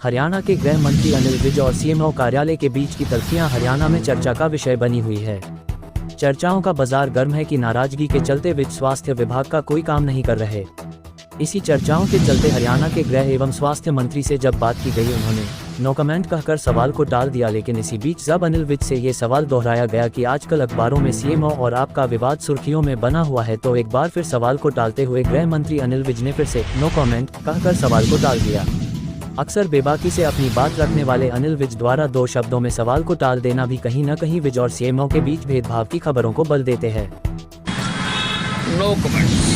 हरियाणा के गृह मंत्री अनिल विज और सीएमओ कार्यालय के बीच की तल्खियां हरियाणा में चर्चा का विषय बनी हुई है। चर्चाओं का बाजार गर्म है कि नाराजगी के चलते विज स्वास्थ्य विभाग का कोई काम नहीं कर रहे। इसी चर्चाओं के चलते हरियाणा के गृह एवं स्वास्थ्य मंत्री से जब बात की गई, उन्होंने नो कमेंट कहकर सवाल को टाल दिया। लेकिन इसी बीच जब अनिल विज से ये सवाल दोहराया गया कि आजकल अखबारों में सीएमओ और आपका विवाद सुर्खियों में बना हुआ है, तो एक बार फिर सवाल को टालते हुए गृह मंत्री अनिल विज ने फिर से नो कमेंट कहकर सवाल को टाल दिया। अक्सर बेबाकी से अपनी बात रखने वाले अनिल विज द्वारा 2 शब्दों में सवाल को टाल देना भी कहीं न कहीं विज और सीएमओ के बीच भेदभाव की खबरों को बल देते हैं। No comments.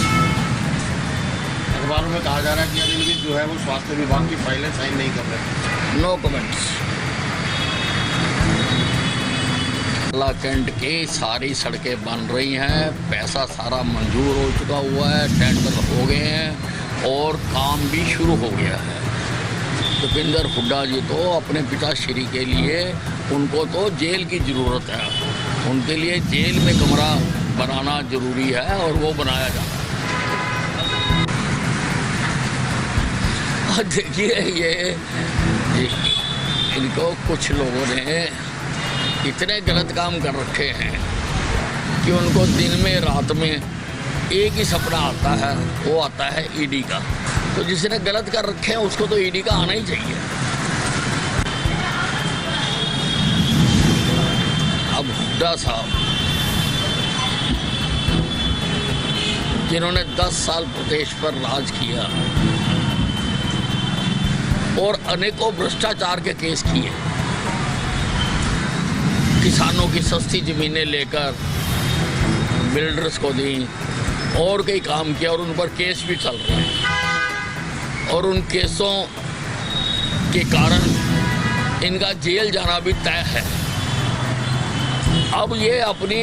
अखबारों में कहा जा रहा है कि अनिल विज जो है वो स्वास्थ्य विभाग की फाइलें साइन नहीं कर रहे। No comments. कैंट की सारी सड़कें बन रही हैं, पैसा सारा मंजूर हो चुका हुआ है, टेंडर हो गए हैं और काम भी शुरू हो गया है। भूपेंद्र हुड्डा जी तो अपने पिताश्री के लिए, उनको तो जेल की ज़रूरत है, उनके लिए जेल में कमरा बनाना जरूरी है और वो बनाया जा रहा है। देखिए ये इनको कुछ लोगों ने इतने गलत काम कर रखे हैं कि उनको दिन में रात में एक ही सपना आता है, वो आता है ईडी का। तो जिसने गलत कर रखे हैं उसको तो ईडी का आना ही चाहिए। अब हुड्डा साहब जिन्होंने 10 साल प्रदेश पर राज किया और अनेकों भ्रष्टाचार के केस किए, किसानों की सस्ती जमीनें लेकर बिल्डर्स को दी और कई काम किया और उन पर केस भी चल रहे हैं और उन केसों के कारण इनका जेल जाना भी तय है। अब ये अपनी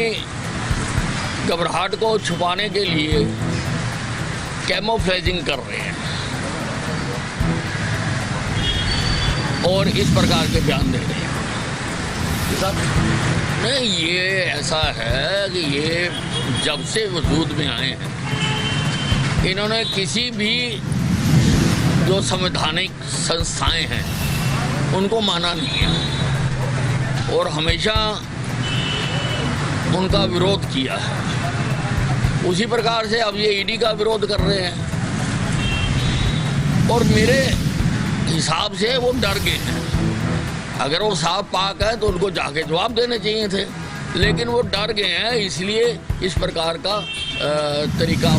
घबराहट को छुपाने के लिए कैमोफ्लेजिंग कर रहे हैं और इस प्रकार के बयान दे रहे हैं। नहीं, ये ऐसा है कि ये जब से वजूद में आए हैं, इन्होंने किसी भी जो संवैधानिक संस्थाएं हैं उनको माना नहीं है और हमेशा उनका विरोध किया है। उसी प्रकार से अब ये ईडी का विरोध कर रहे हैं और मेरे हिसाब से वो डर गए हैं। अगर वो साफ पाक है तो उनको जाके जवाब देने चाहिए थे, लेकिन वो डर गए हैं, इसलिए इस प्रकार का तरीका